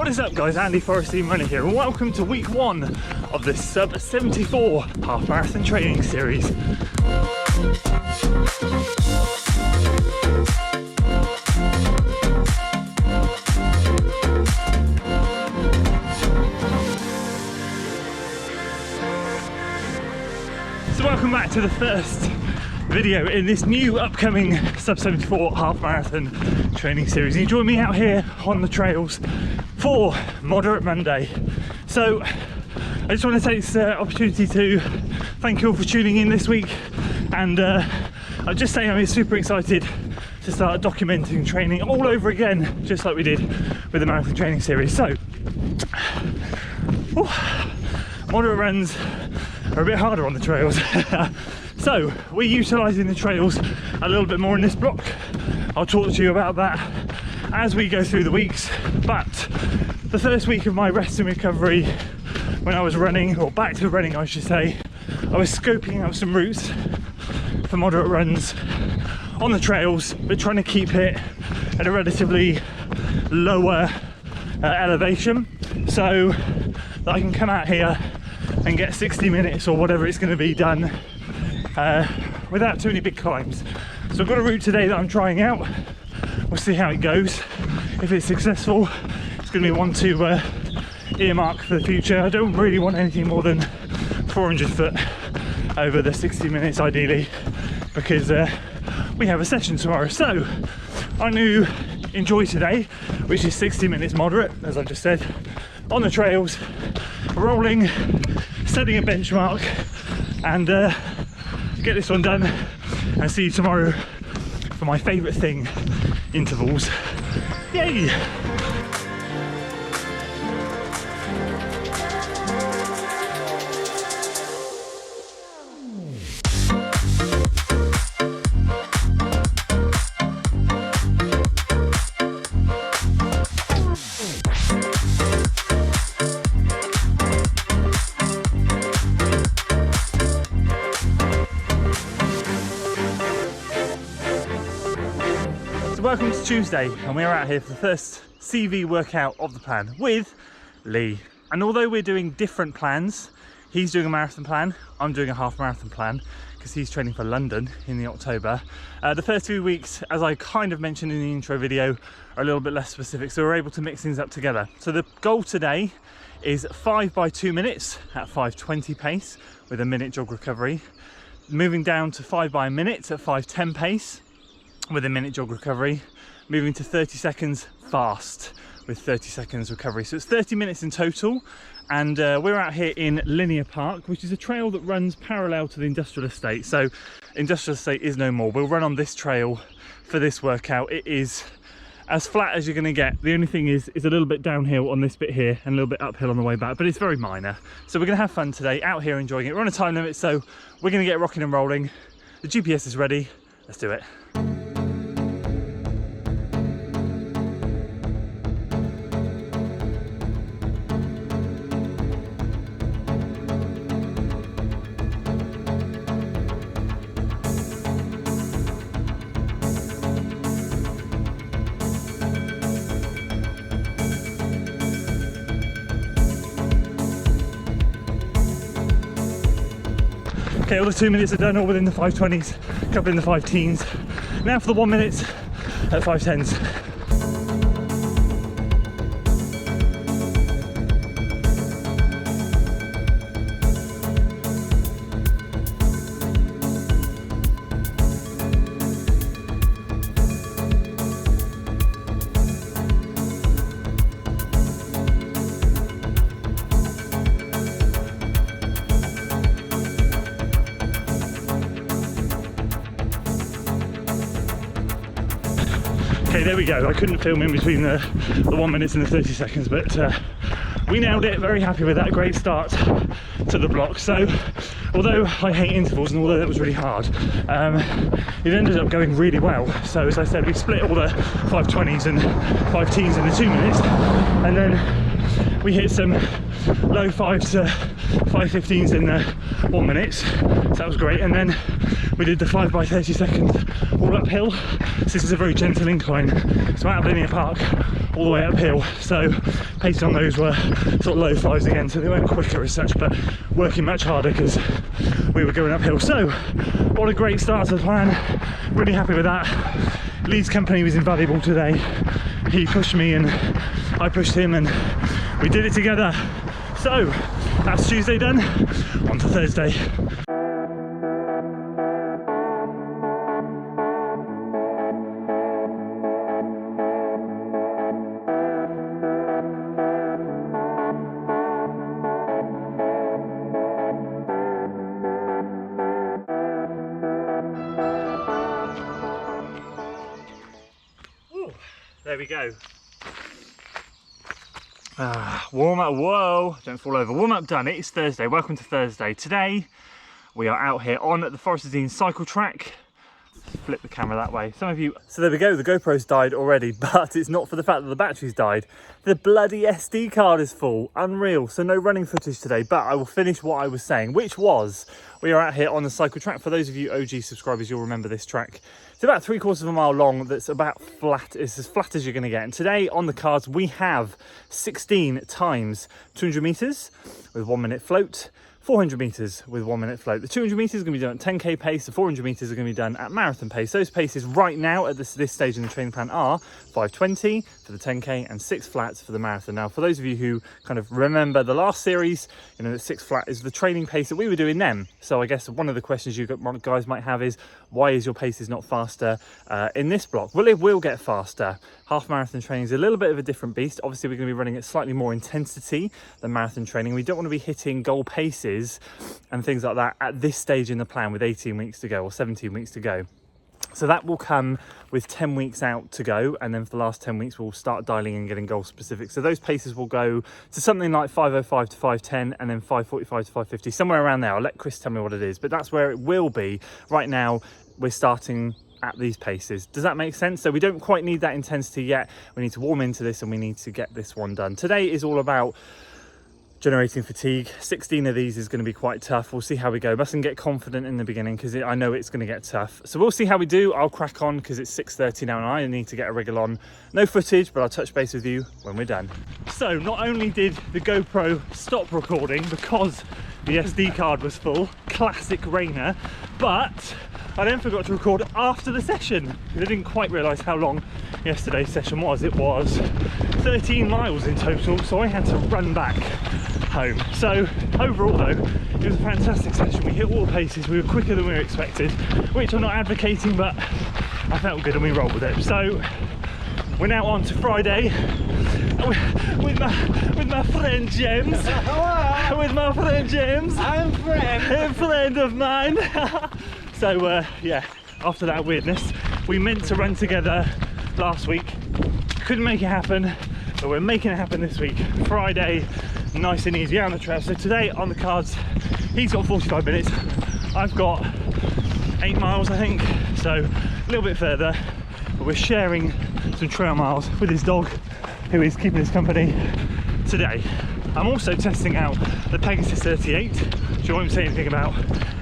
What is up guys, Andy Forest Team Runner here and welcome to week 1 of this sub 74 half marathon training series. So welcome back to the first video in this new upcoming sub 74 half marathon training series. You join me out here on the trails for Moderate Monday. So I just want to take this opportunity to thank you all for tuning in this week, and I'll just say I'm super excited to start documenting training all over again, just like we did with the marathon training series. So moderate runs are a bit harder on the trails. So we're utilising the trails a little bit more in this block. I'll talk to you about that as we go through the weeks, but the first week of my rest and recovery, when I was running, or back to running I should say, I was scoping out some routes for moderate runs on the trails, but trying to keep it at a relatively lower elevation, so that I can come out here and get 60 minutes or whatever it's going to be done without too many big climbs. So I've got a route today that I'm trying out. We'll see how it goes. If it's successful, it's going to be one to earmark for the future. I don't really want anything more than 400 foot over the 60 minutes ideally, because we have a session tomorrow. So I'm going to enjoy today, which is 60 minutes moderate, as I just said, on the trails, rolling, setting a benchmark, and get this one done, and see you tomorrow for my favourite thing, intervals. Yay! Welcome to Tuesday, and we're out here for the first CV workout of the plan with Lee. And although we're doing different plans, he's doing a marathon plan, I'm doing a half marathon plan because he's training for London in the October. The first 2 weeks, as I kind of mentioned in the intro video, are a little bit less specific, so we're able to mix things up together. So the goal today is 5 by 2 minutes at 5:20 pace with a minute jog recovery, moving down to 5 by a minute at 5:10 pace with a minute jog recovery, moving to 30 seconds fast with 30 seconds recovery. So it's 30 minutes in total, and we're out here in Linear Park, which is a trail that runs parallel to the industrial estate. So industrial estate is no more. We'll run on this trail for this workout. It is as flat as you're going to get. The only thing is a little bit downhill on this bit here and a little bit uphill on the way back, but it's very minor. So we're going to have fun today out here enjoying it. We're on a time limit, so we're going to get rocking and rolling. The GPS is ready. Let's do it. Okay, all the 2 minutes are done, all within the 5:20s, a couple in the 5-teens. Now for the 1 minute at 5:10s. Okay, there we go. I couldn't film in between the 1 minute and the 30 seconds, but we nailed it. Very happy with that. Great start to the block. So although I hate intervals, and although that was really hard, it ended up going really well. So as I said, we split all the 5:20s and 5-teens in the 2 minutes, and then we hit some low 5 to 5:15s in the 1 minute. So that was great. And then we did the 5 by 30 seconds all uphill. So this is a very gentle incline. So out of Linear Park all the way uphill, so pace on those were sort of low fives again, so they weren't quicker as such, but working much harder because we were going uphill. So what a great start to the plan, really happy with that. Lee's company was invaluable today. He pushed me and I pushed him and we did it together. So that's Tuesday done, on to Thursday. There we go. Warm up, whoa, don't fall over. Warm up done, it is Thursday, welcome to Thursday. Today, we are out here on the Forest of Dean cycle track. Flip the camera that way. Some of you, so there we go, the GoPro's died already, but it's not for the fact that the battery's died. The bloody SD card is full, unreal. So no running footage today, but I will finish what I was saying, which was, we are out here on the cycle track. For those of you OG subscribers, you'll remember this track. It's about 3/4 of a mile long, that's about flat, it's as flat as you're gonna get. And today on the cards, we have 16 times 200 meters with 1 minute float, 400 meters with 1 minute float. The 200 meters is going to be done at 10k pace. The 400 meters are going to be done at marathon pace. Those paces right now at this stage in the training plan are 5:20 for the 10k and 6 flats for the marathon. Now, for those of you who kind of remember the last series, you know, the 6 flat is the training pace that we were doing then. So I guess one of the questions you guys might have is, why is your paces not faster in this block? Well, it will get faster. Half marathon training is a little bit of a different beast. Obviously, we're going to be running at slightly more intensity than marathon training. We don't want to be hitting goal paces and things like that at this stage in the plan with 18 weeks to go or 17 weeks to go. So that will come with 10 weeks out to go, and then for the last 10 weeks we'll start dialing and getting goal specific. So those paces will go to something like 5:05 to 5:10 and then 5:45 to 5:50, somewhere around there. I'll let Chris tell me what it is, but that's where it will be. Right now we're starting at these paces. Does that make sense? So we don't quite need that intensity yet. We need to warm into this and we need to get this one done. Today is all about generating fatigue. 16 of these is going to be quite tough. We'll see how we go. Mustn't get confident in the beginning because I know it's going to get tough. So we'll see how we do. I'll crack on because it's 6:30 now and I need to get a wriggle on. No footage, but I'll touch base with you when we're done. So not only did the GoPro stop recording because the SD card was full, classic Rainer, but I then forgot to record after the session. I didn't quite realise how long yesterday's session was. It was 13 miles in total, so I had to run back home. So overall though, it was a fantastic session. We hit all the paces, we were quicker than we were expected, which I'm not advocating, but I felt good and we rolled with it. So we're now on to Friday with my friend James. Hello. With my friend James. I'm a friend of mine. So yeah, after that weirdness, we meant to run together last week. Couldn't make it happen, but we're making it happen this week. Friday, nice and easy on the trail. So today on the cards, he's got 45 minutes. I've got 8 miles, I think. So a little bit further, but we're sharing some trail miles with his dog, who is keeping us company today. I'm also testing out the Pegasus 38, which I won't say anything about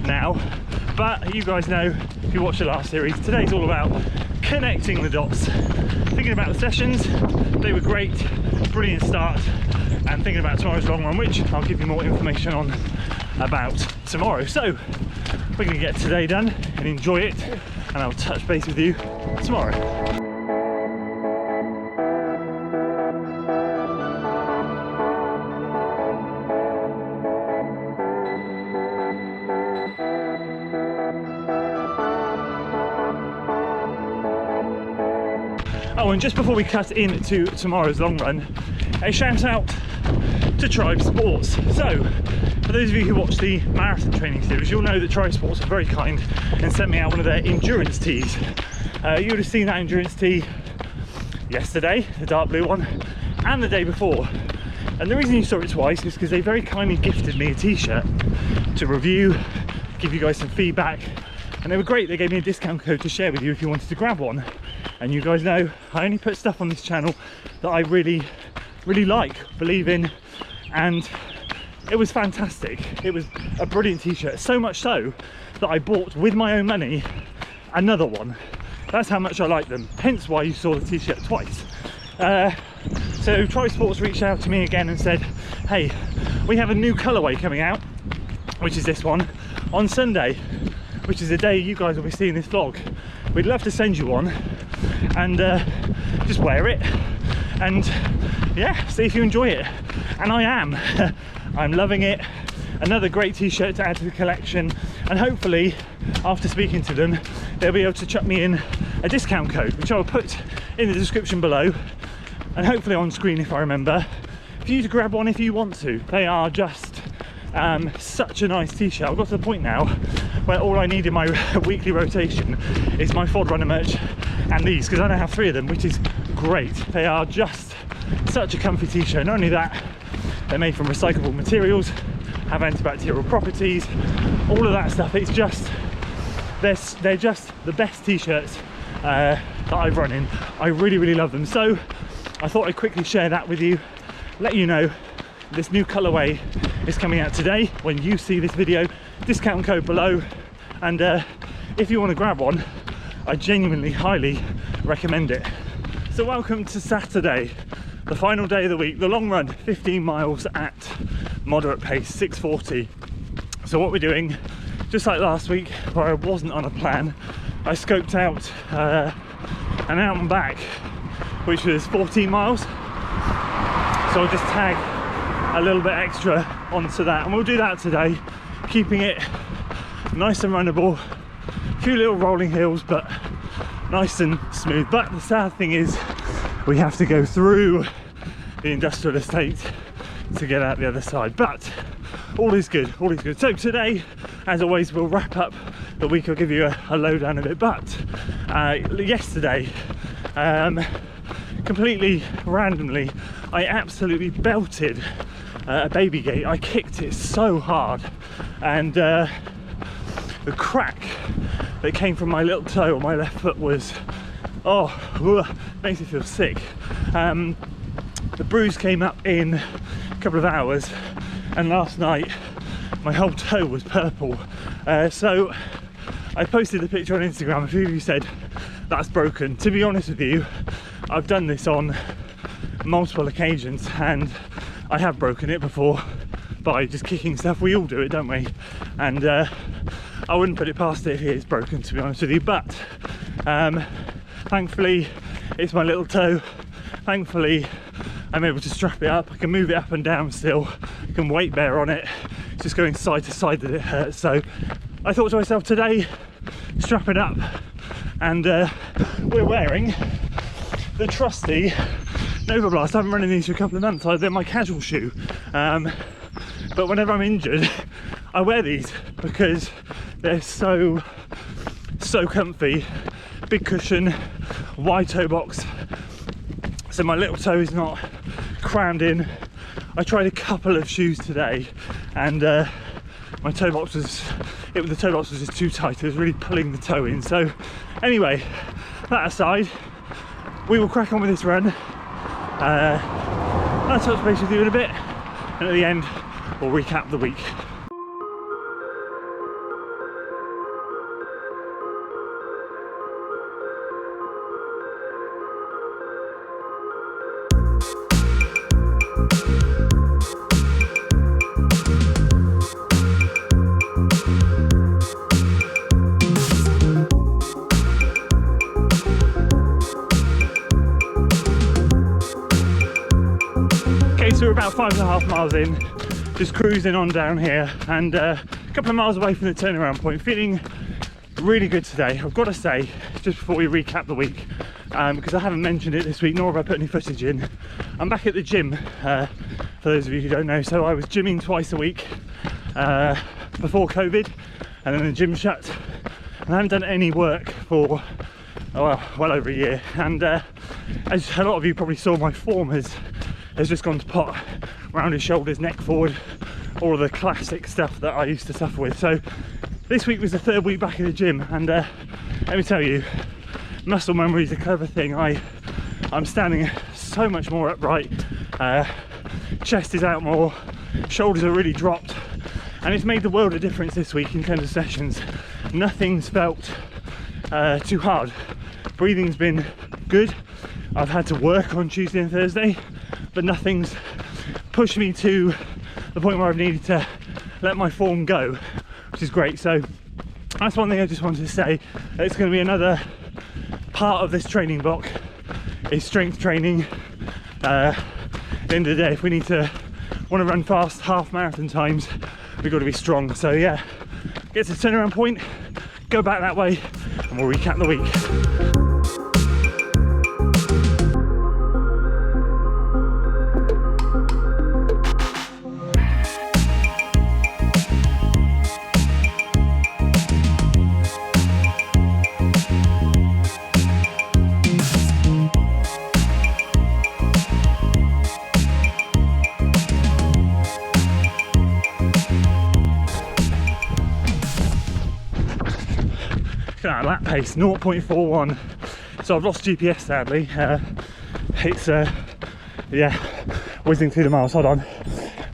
now. But you guys know, if you watched the last series, today's all about connecting the dots. Thinking about the sessions, they were great, brilliant start, and thinking about tomorrow's long run, which I'll give you more information on about tomorrow. So we're going to get today done and enjoy it, and I'll touch base with you tomorrow. Oh, and just before we cut into tomorrow's long run, a shout out to Tribe Sports. So, for those of you who watch the marathon training series, you'll know that Tribe Sports are very kind and sent me out one of their endurance tees. You would have seen that endurance tee yesterday, the dark blue one, and the day before. And the reason you saw it twice is because they very kindly gifted me a t-shirt to review, give you guys some feedback, and they were great. They gave me a discount code to share with you if you wanted to grab one. And you guys know I only put stuff on this channel that I really like, believe in, and it was fantastic. It was a brilliant t-shirt, so much so that I bought with my own money another one. That's how much I like them, hence why you saw the t-shirt twice. So Tri Sports reached out to me again and said, hey, we have a new colourway coming out, which is this one, on Sunday, which is the day you guys will be seeing this vlog. We'd love to send you one and just wear it and yeah, see if you enjoy it. And I am. I'm loving it. Another great t-shirt to add to the collection, and hopefully after speaking to them they'll be able to chuck me in a discount code, which I'll put in the description below and hopefully on screen if I remember, for you to grab one if you want to. They are just such a nice t-shirt. I've got to the point now where all I need in my weekly rotation is my FOD runner merch and these, because I now have 3 of them, which is great. They are just such a comfy t-shirt. Not only that, they're made from recyclable materials, have antibacterial properties, all of that stuff. It's just, they're just the best t-shirts that I've run in. I really love them. So I thought I'd quickly share that with you, let you know this new colourway is coming out today when you see this video. Discount code below, and if you want to grab one, I genuinely highly recommend it. So welcome to Saturday, the final day of the week, the long run, 15 miles at moderate pace, 6:40. So what we're doing, just like last week where I wasn't on a plan, I scoped out an out and back which was 14 miles, so I'll just tag a little bit extra onto that, and we'll do that today, keeping it nice and runnable, a few little rolling hills but nice and smooth. But the sad thing is we have to go through the industrial estate to get out the other side, but all is good, all is good. So today, as always, we'll wrap up the week. I'll give you a lowdown of it, but yesterday, completely randomly, I absolutely belted a baby gate. I kicked it so hard, and the crack that came from my little toe on my left foot was, makes me feel sick. The bruise came up in a couple of hours, and last night my whole toe was purple. So I posted a picture on Instagram. A few of you said that's broken. To be honest with you, I've done this on multiple occasions and I have broken it before by just kicking stuff. We all do it, don't we? And I wouldn't put it past it if it is broken, to be honest with you. But thankfully it's my little toe. Thankfully I'm able to strap it up. I can move it up and down still. I can weight bear on it. It's just going side to side that it hurts. So I thought to myself today, strap it up, and we're wearing the trusty Nova Blast. I haven't run in these for a couple of months. They're my casual shoe, but whenever I'm injured I wear these because they're so comfy. Big cushion, wide toe box, so my little toe is not crammed in. I tried a couple of shoes today and my toe box was, the toe box was just too tight. It was really pulling the toe in. So anyway, that aside, we will crack on with this run. I'll touch base with you in a bit, and at the end we'll recap the week. So we're about 5.5 miles in, just cruising on down here, and a couple of miles away from the turnaround point. Feeling really good today, I've got to say, just before we recap the week, because I haven't mentioned it this week, nor have I put any footage in. I'm back at the gym, for those of you who don't know. So I was gymming twice a week before COVID, and then the gym shut, and I haven't done any work for well over a year. And as a lot of you probably saw, my form has just gone to pot. Rounded shoulders, neck forward, all of the classic stuff that I used to suffer with. So this week was the 3rd week back in the gym, and let me tell you, muscle memory is a clever thing. I'm standing so much more upright, chest is out more, shoulders are really dropped, and it's made the world of difference this week in terms of sessions. Nothing's felt too hard. Breathing's been good, I've had to work on Tuesday and Thursday, but nothing's pushed me to the point where I've needed to let my form go, which is great. So that's one thing I just wanted to say. It's going to be another part of this training block is strength training. At the end of the day, if we want to run fast half marathon times, we've got to be strong. So yeah, get to the turnaround point, go back that way, and we'll recap the week. Look at that lap pace, 0.41. So I've lost GPS sadly. It's yeah, whizzing through the miles. Hold on.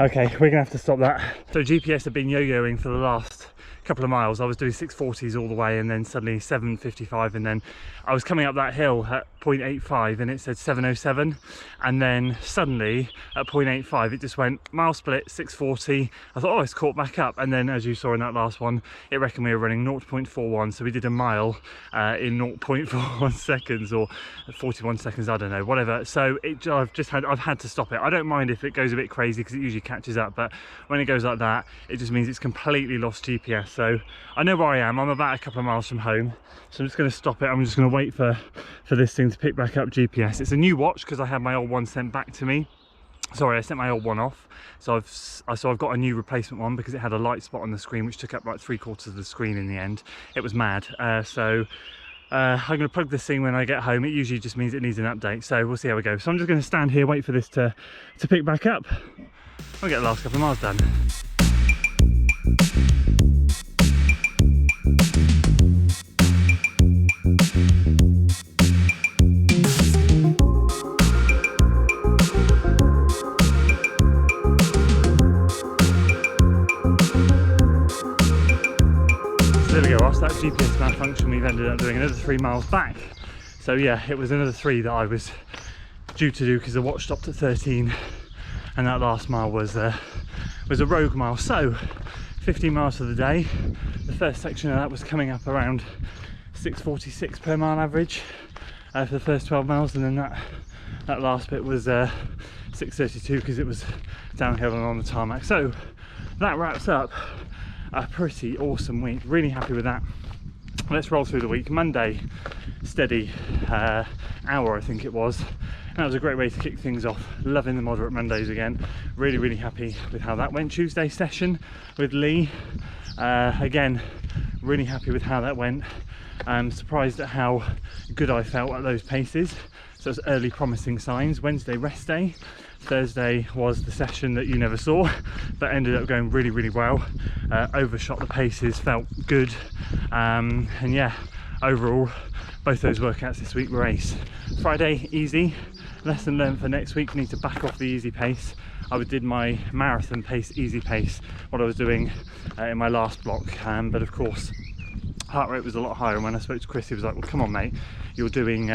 Okay, we're gonna have to stop that. So GPS had been yo-yoing for the last couple of miles. I was doing 640s all the way, and then suddenly 755, and then I was coming up that hill at 0.85 and it said 707, and then suddenly at 0.85 it just went mile split 640. I thought, oh, it's caught back up, and then as you saw in that last one, it reckoned we were running 0.41, so we did a mile in 0.41 seconds or 41 seconds, I don't know, whatever. So I've had to stop it. I don't mind if it goes a bit crazy because it usually catches up, but when it goes like that, it just means it's completely lost GPS. So I know where I am. I'm about a couple of miles from home, so I'm just going to stop it. I'm just going to wait for this thing to pick back up GPS. It's a new watch because I had my old one sent back to me. Sorry, I sent my old one off, so I've got a new replacement one because it had a light spot on the screen which took up like 3/4 of the screen in the end. It was mad. So I'm going to plug this thing when I get home. It usually just means it needs an update, so we'll see how we go. So I'm just going to stand here, wait for this to pick back up. I'll get the last couple of miles done. There we go, after that GPS malfunction we've ended up doing another 3 miles back. So yeah, it was another 3 that I was due to do because the watch stopped at 13, and that last mile was a rogue mile. So 15 miles for the day. The first section of that was coming up around 6:46 per mile average for the first 12 miles, and then that last bit was 6:32 because it was downhill and on the tarmac. So that wraps up a pretty awesome week. Really happy with that. Let's roll through the week. Monday, steady hour I think it was, and that was a great way to kick things off. Loving the moderate Mondays again. Really happy with how that went. Tuesday session with Lee, again really happy with how that went. I'm surprised at how good I felt at those paces, so it's early promising signs. Wednesday rest day. Thursday was the session that you never saw, but ended up going really well. Overshot the paces, felt good, and yeah, overall both those workouts this week were ace. Friday easy. Lesson learned for next week, need to back off the easy pace. I did my marathon pace, easy pace, what I was doing in my last block, but of course heart rate was a lot higher, and when I spoke to Chris he was like, well come on mate, you're doing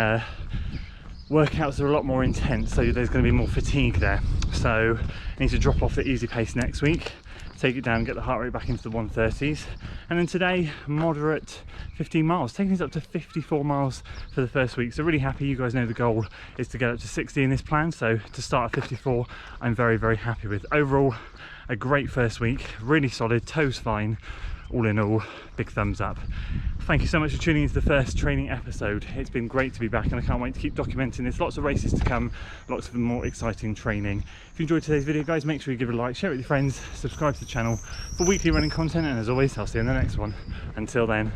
workouts that are a lot more intense, so there's going to be more fatigue there, so I need to drop off the easy pace next week, take it down, get the heart rate back into the 130s. And then today, moderate 15 miles, taking us up to 54 miles for the first week. So really happy. You guys know the goal is to get up to 60 in this plan, so to start at 54 I'm very happy with. Overall a great first week, really solid, toes fine. All in all, big thumbs up. Thank you so much for tuning into the first training episode. It's been great to be back, and I can't wait to keep documenting this. Lots of races to come, lots of more exciting training. If you enjoyed today's video guys, make sure you give it a like, share it with your friends, subscribe to the channel for weekly running content, and as always I'll see you in the next one. Until then.